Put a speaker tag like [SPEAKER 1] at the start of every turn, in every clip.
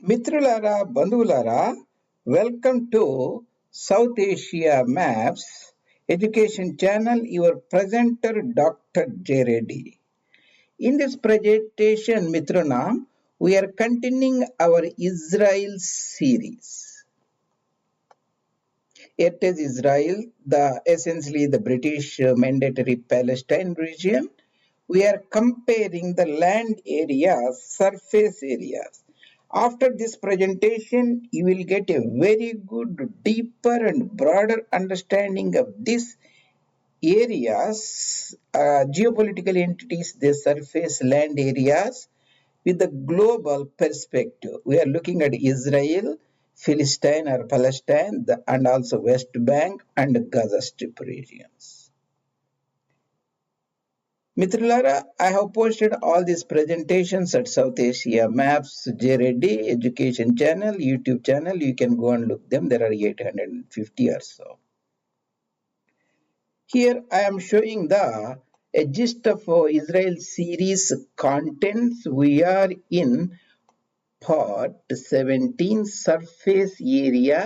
[SPEAKER 1] మిత్రులారా, బంధువులారా, welcome to South Asia Maps Education Channel, your presenter Dr. J. Reddy. In this presentation, Mitranam, we are continuing our Israel series. It is Israel, essentially the British mandatory Palestine region. We are comparing the land areas, surface areas. After this presentation, you will get a very good, deeper and broader understanding of these areas, geopolitical entities, the surface land areas with the global perspective. We are looking at Israel, Philistine or Palestine, and also West Bank and Gaza Strip regions. Mitralara, I have posted all these presentations at South Asia Maps J. Reddy Education Channel, YouTube channel. You can go and look them. There are 850 or so. Here I am showing a gist of Israel series contents. We are in part 17, surface area,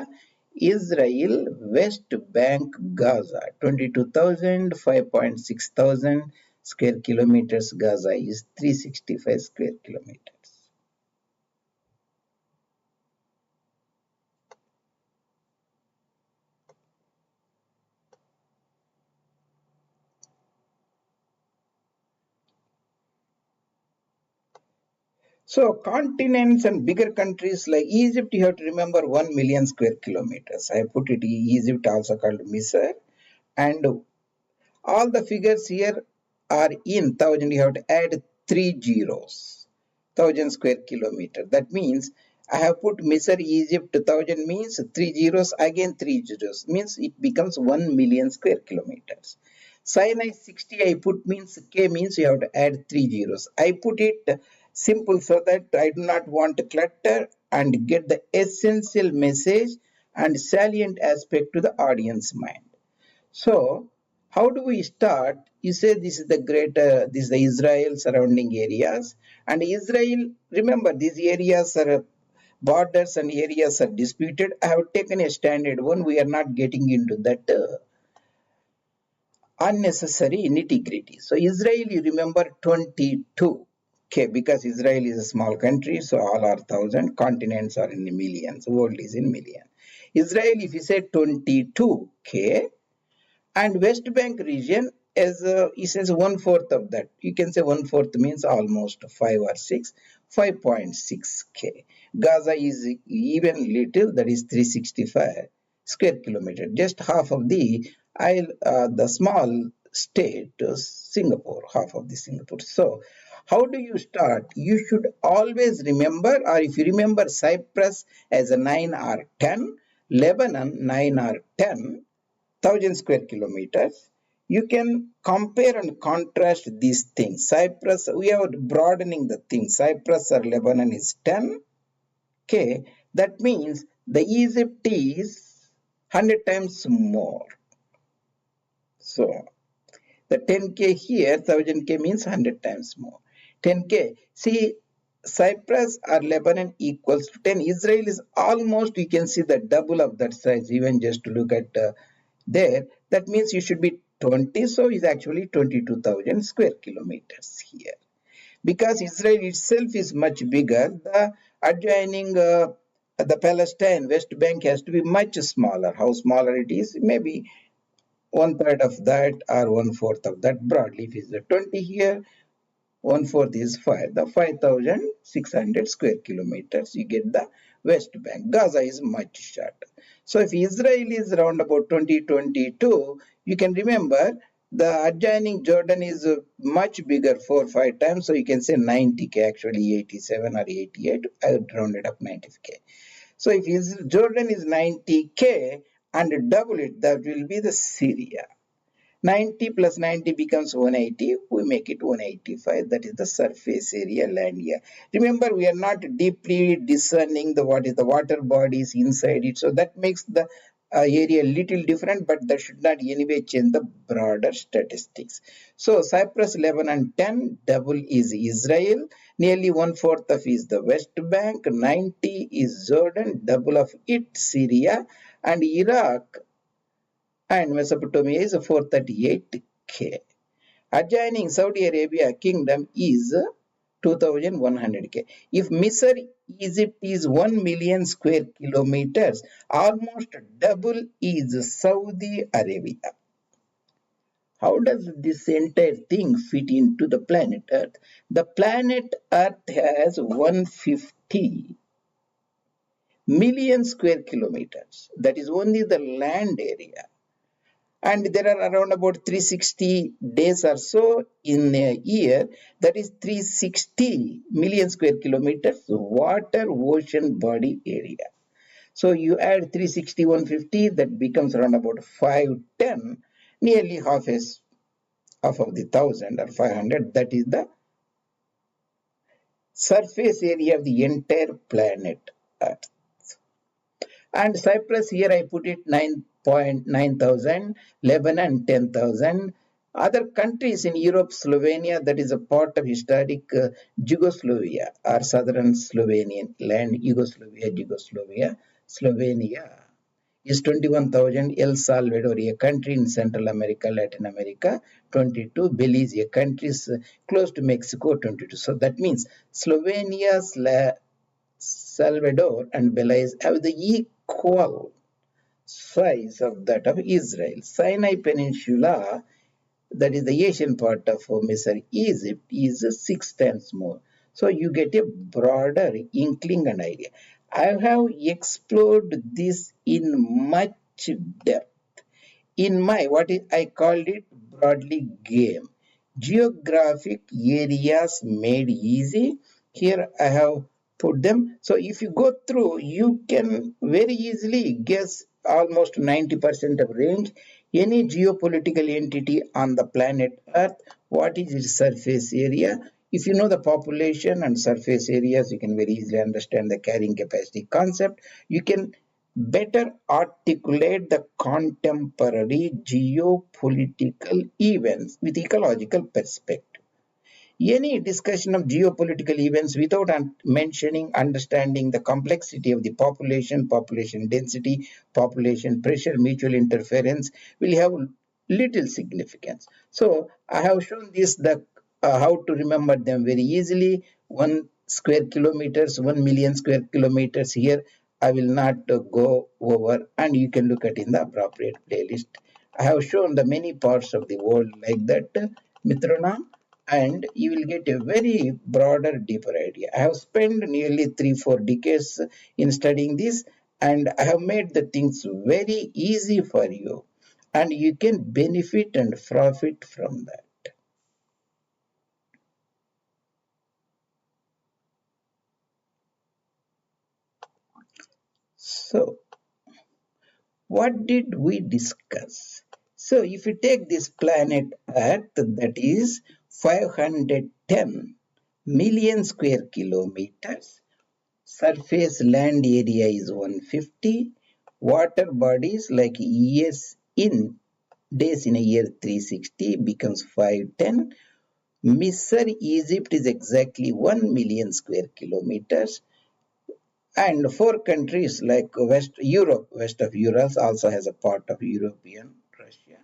[SPEAKER 1] Israel, West Bank, Gaza, 22,000, 5.6 thousand square kilometers. Gaza is 365 square kilometers. So continents and bigger countries like Egypt, you have to remember 1 million square kilometers. I put it Egypt, also called Misr, and all the figures here are in thousand. You have to add 3 zeros. 1,000 square kilometer. That means I have put Misr, Egypt, 1,000 means 3 zeros, again 3 zeros, means it becomes 1 million square kilometers. Sinai 60 I put means K means you have to add 3 zeros. I put it simple so that I do not want to clutter and get the essential message and salient aspect to the audience mind. So, how do we start? You say this is this is the Israel surrounding areas, and Israel. Remember, these areas are borders and areas are disputed. I have taken a standard one. We are not getting into that unnecessary nitty-gritty. So Israel, you remember 22. Okay, because Israel is a small country, so all are thousand. Continents are in millions. World is in million. Israel, if you say 22, okay, and West Bank region is he says 1/4 of that. You can say 1/4 means almost 5 or 6, 5.6 k. Gaza is even little, that is 365 square kilometer, just half of the small state Singapore, half of the Singapore. So how do you start? You should always remember, or if you remember Cyprus as a 9 or 10, Lebanon 9 or 10, 1,000 square kilometers, you can compare and contrast these things. Cyprus, we are broadening the thing. Cyprus or Lebanon is 10. Okay, that means the Egypt is 100 times more. So the 10k here, 1,000k means 100 times more. 10k. See, Cyprus or Lebanon equals to 10. Israel is almost, you can see the double of that size, even just to look at there. That means you should be 20, so is actually 22,000 square kilometers here. Because Israel itself is much bigger, the adjoining the Palestine West Bank has to be much smaller. How smaller it is? Maybe 1/3 of that or 1/4 of that broadly. If it's the 20 here, 1/4 is 5. The 5,600 square kilometers, you get the West Bank. Gaza is much shorter. So if Israel is around about 2022, you can remember the adjoining Jordan is much bigger, 4 or 5 times. So you can say 90k, actually 87 or 88. I would round it up 90k. So if Jordan is 90k and double it, that will be the Syria. 90 plus 90 becomes 180. We make it 185. That is the surface area, land area. Remember, we are not deeply discerning what is the water bodies inside it. So that makes the area little different, but that should not anyway change the broader statistics. So Cyprus 11 and 10, double is Israel, nearly one-fourth of is the West Bank, 90 is Jordan, double of it Syria, and Iraq and Mesopotamia is 438k. Adjoining Saudi Arabia kingdom is 2100k. If Misr, Egypt is 1 million square kilometers, almost double is Saudi Arabia. How does this entire thing fit into the planet Earth? The planet Earth has 150 million square kilometers. That is only the land area. And there are around about 360 days or so in a year. That is 360 million square kilometers water ocean body area. So you add 360, 150, that becomes around about 510, nearly half of the 1000 or 500. That is the surface area of the entire planet Earth. And Cyprus, here I put it 9,900, Lebanon 10,000. Other countries in Europe, Slovenia, that is a part of historic Yugoslavia or southern Slovenian land, Yugoslavia, Slovenia is 21,000. El Salvador, a country in Central America, Latin America, 22. Belize, a country close to Mexico, 22. So that means Slovenia, Salvador, and Belize have the equal size of that of Israel. Sinai Peninsula, that is the Asian part of Misr, Egypt, is 6 times more. So you get a broader inkling and idea. I have explored this in much depth in my what is I called it broadly game. Geographic areas made easy. Here I have put them. So if you go through, you can very easily guess almost 90% of range. Any geopolitical entity on the planet Earth, what is its surface area? If you know the population and surface areas, you can very easily understand the carrying capacity concept. You can better articulate the contemporary geopolitical events with ecological perspective. Any discussion of geopolitical events without mentioning, understanding the complexity of the population, population density, population pressure, mutual interference will have little significance. So I have shown this how to remember them very easily. 1 square kilometers, 1 million square kilometers here. I will not go over, and you can look at in the appropriate playlist. I have shown the many parts of the world like that, Mitrana, and you will get a very broader, deeper idea. I have spent nearly 3-4 decades in studying this, and I have made the things very easy for you, and you can benefit and profit from that. So, what did we discuss? So, if you take this planet Earth, that is 510 million square kilometers, surface land area is 150, water bodies like years in days in a year 360 becomes 510. Misr, Egypt is exactly 1 million square kilometers, and four countries like West Europe, west of Urals, also has a part of European Russia,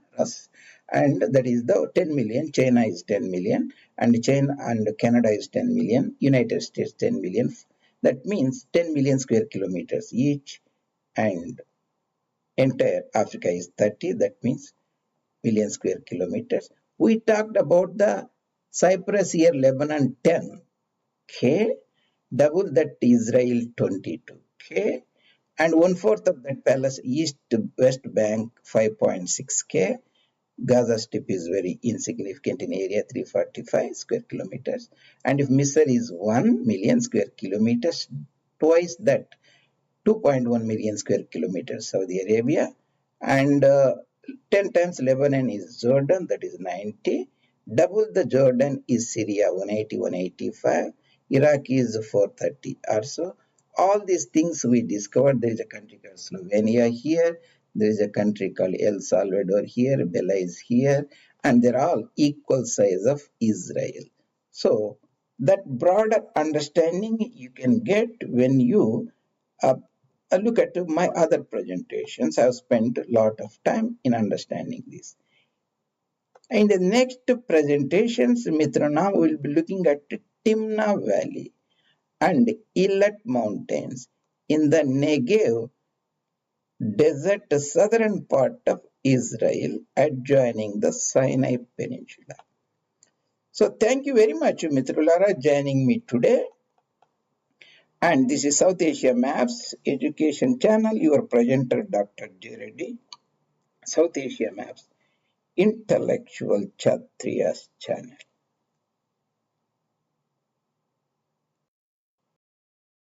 [SPEAKER 1] and that is the 10 million. China is 10 million, and China and Canada is 10 million. United States 10 million. That means 10 million square kilometers each, and entire Africa is 30. That means million square kilometers. We talked about the Cyprus here, Lebanon 10. K, double that Israel 22k, and one-fourth of that Palace East West Bank 5.6k. Gaza Strip is very insignificant in area, 345 square kilometers. And if Misr is 1 million square kilometers, twice that, 2.1 million square kilometers Saudi Arabia, and 10 times Lebanon is Jordan, that is 90. Double the Jordan is Syria, 180, 185. Iraq is 430 or so. All these things we discovered. There is a country called Slovenia here. There is a country called El Salvador here, Belize here, and they're all equal size of Israel. So that broader understanding you can get when you uh, look at my other presentations. I've spent a lot of time in understanding this. In the next presentations, Mitrana will be looking at Timna Valley and Eilat Mountains in the Negev desert southern part of Israel adjoining the Sinai Peninsula. So thank you very much, Mitrulara, joining me today. And this is South Asia Maps Education Channel, your presenter, Dr. J. Reddy. South Asia Maps Intellectual Kshatriyas Channel.